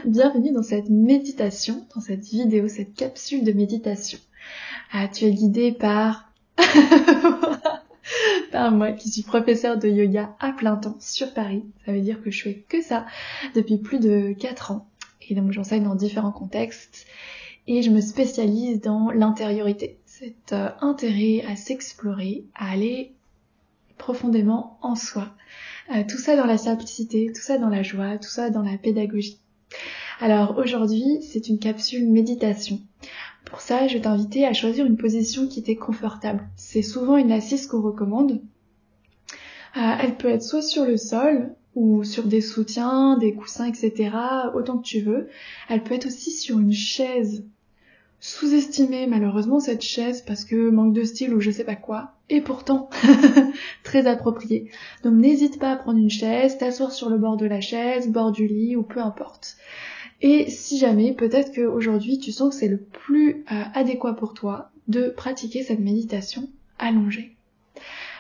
Bienvenue dans cette méditation, dans cette vidéo, cette capsule de méditation. Tu es guidé par... par moi qui suis professeure de yoga à plein temps sur Paris. Ça veut dire que je fais que ça depuis plus de 4 ans. Et donc j'enseigne dans différents contextes et je me spécialise dans l'intériorité. Cet intérêt à s'explorer, à aller profondément en soi. Tout ça dans la simplicité, tout ça dans la joie, tout ça dans la pédagogie. Alors aujourd'hui, c'est une capsule méditation. Pour ça, je vais t'inviter à choisir une position qui t'est confortable. C'est souvent une assise qu'on recommande. Elle peut être soit sur le sol, ou sur des soutiens, des coussins, etc. Autant que tu veux. Elle peut être aussi sur une chaise. Sous-estimée malheureusement cette chaise parce que manque de style ou je sais pas quoi, et pourtant très appropriée. Donc n'hésite pas à prendre une chaise, t'asseoir sur le bord de la chaise, bord du lit ou peu importe. Et si jamais, peut-être qu'aujourd'hui tu sens que c'est le plus adéquat pour toi de pratiquer cette méditation allongée.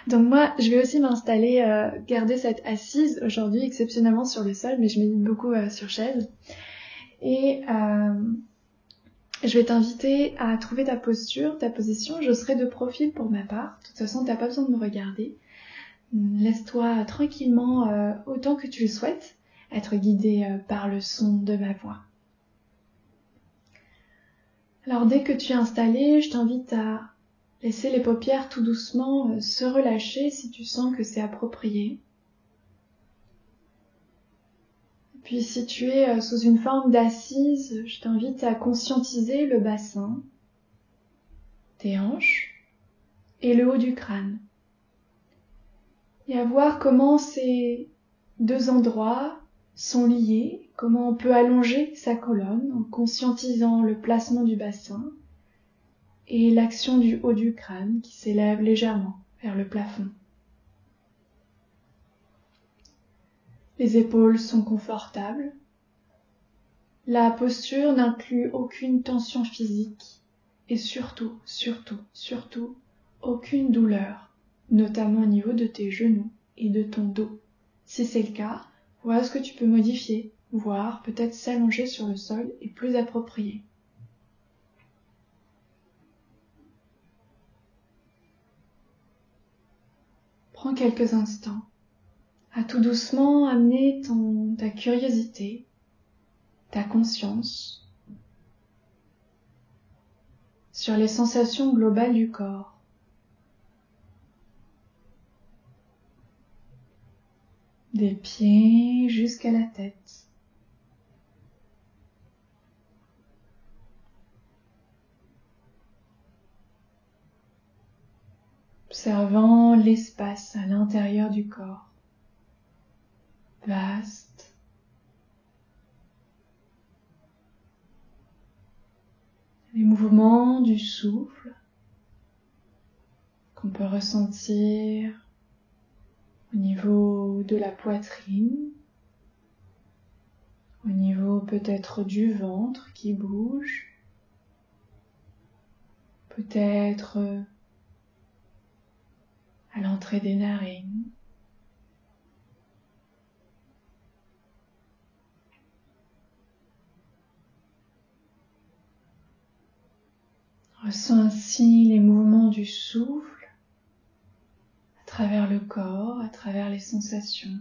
Donc moi je vais aussi m'installer, garder cette assise aujourd'hui exceptionnellement sur le sol, mais je médite beaucoup sur chaise. Et je vais t'inviter à trouver ta posture, ta position. Je serai de profil pour ma part. De toute façon, t'as pas besoin de me regarder. Laisse-toi tranquillement, autant que tu le souhaites, être guidé par le son de ma voix. Alors dès que tu es installé, je t'invite à laisser les paupières tout doucement se relâcher si tu sens que c'est approprié. Puis si tu es sous une forme d'assise, je t'invite à conscientiser le bassin, tes hanches et le haut du crâne. Et à voir comment ces deux endroits sont liés, comment on peut allonger sa colonne en conscientisant le placement du bassin et l'action du haut du crâne qui s'élève légèrement vers le plafond. Les épaules sont confortables. La posture n'inclut aucune tension physique et surtout, aucune douleur, notamment au niveau de tes genoux et de ton dos. Si c'est le cas, voilà ce que tu peux modifier, voire peut-être s'allonger sur le sol est plus approprié. Prends quelques instants à tout doucement amener ta curiosité, ta conscience sur les sensations globales du corps. Des pieds jusqu'à la tête. Observant l'espace à l'intérieur du corps. Vaste. Les mouvements du souffle qu'on peut ressentir au niveau de la poitrine, au niveau peut-être du ventre qui bouge, peut-être à l'entrée des narines. Ressens ainsi les mouvements du souffle à travers le corps, à travers les sensations.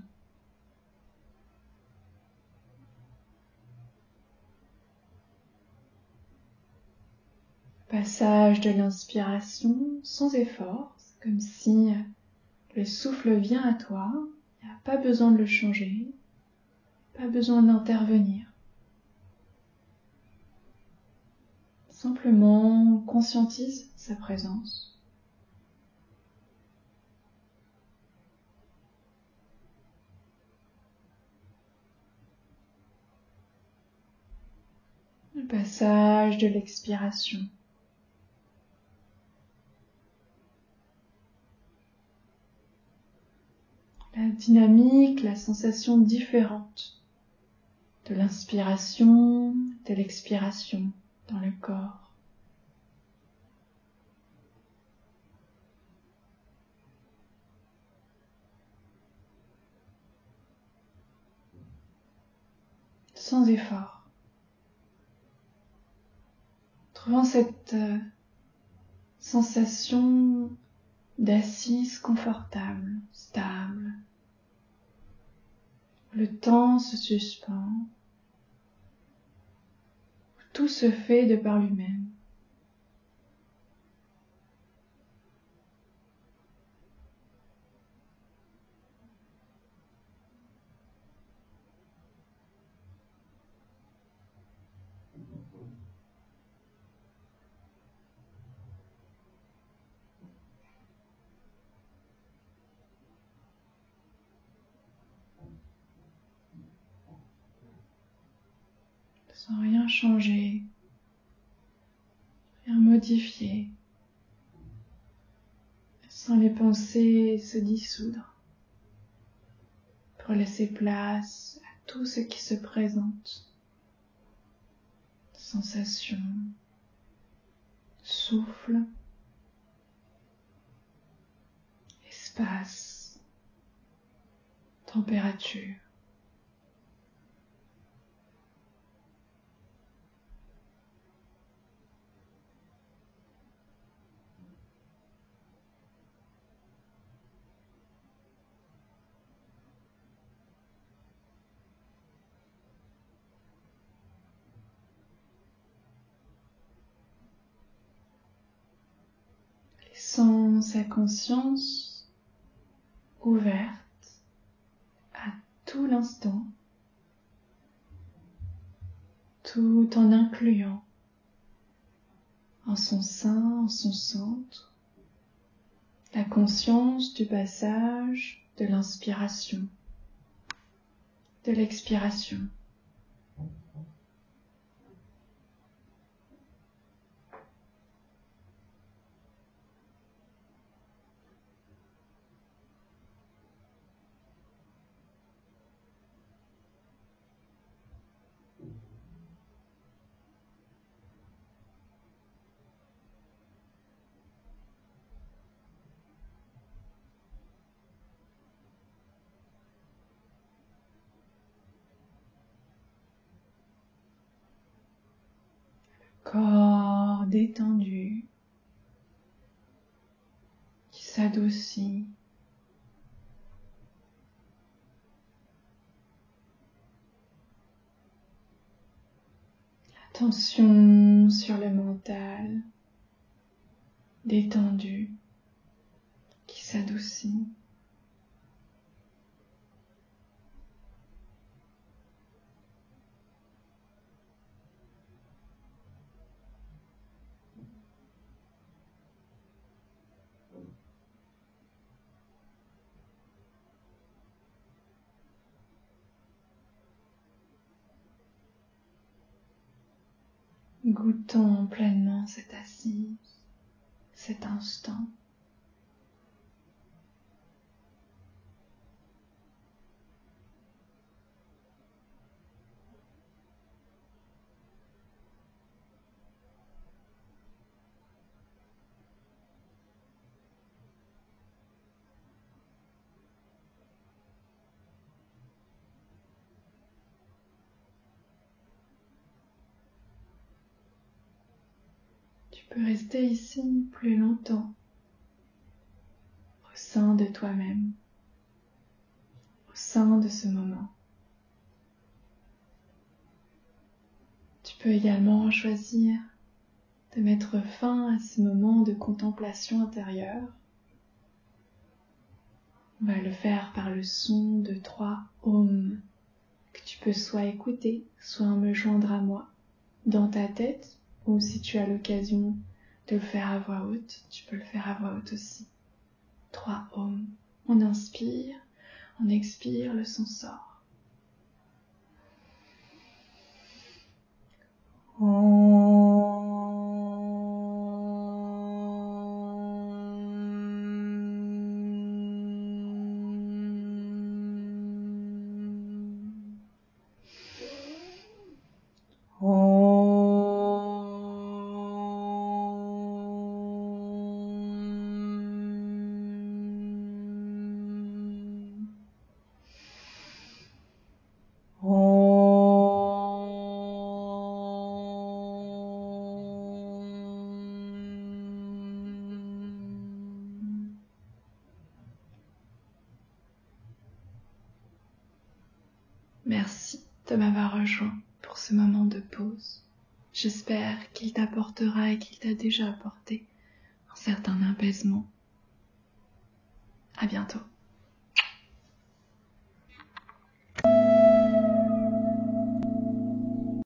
Passage de l'inspiration sans effort, c'est comme si le souffle vient à toi, il n'y a pas besoin de le changer, pas besoin d'intervenir. Simplement conscientise sa présence. Le passage de l'expiration. La dynamique, la sensation différente de l'inspiration, de l'expiration dans le corps. sans effort. Trouvant cette sensation d'assise confortable, stable. Le temps se suspend. Tout se fait de par lui-même. Sans rien changer, rien modifier, sans les pensées se dissoudre, pour laisser place à tout ce qui se présente. Sensation, souffle, espace, température. Laissant sa conscience ouverte à tout l'instant, tout en incluant en son sein, en son centre, la conscience du passage de l'inspiration, de l'expiration. Corps détendu, qui s'adoucit. La tension sur le mental, détendu, qui s'adoucit. Goûtons pleinement cette assise, cet instant. Tu peux rester ici plus longtemps, au sein de toi-même, au sein de ce moment. Tu peux également choisir de mettre fin à ce moment de contemplation intérieure. On va le faire par le son de 3 ohms que tu peux soit écouter, soit me joindre à moi dans ta tête, ou si tu as l'occasion de le faire à voix haute, tu peux le faire à voix haute aussi. 3 ohms. On inspire, on expire, le son sort. Merci de m'avoir rejoint pour ce moment de pause. J'espère qu'il t'apportera et qu'il t'a déjà apporté un certain apaisement. À bientôt.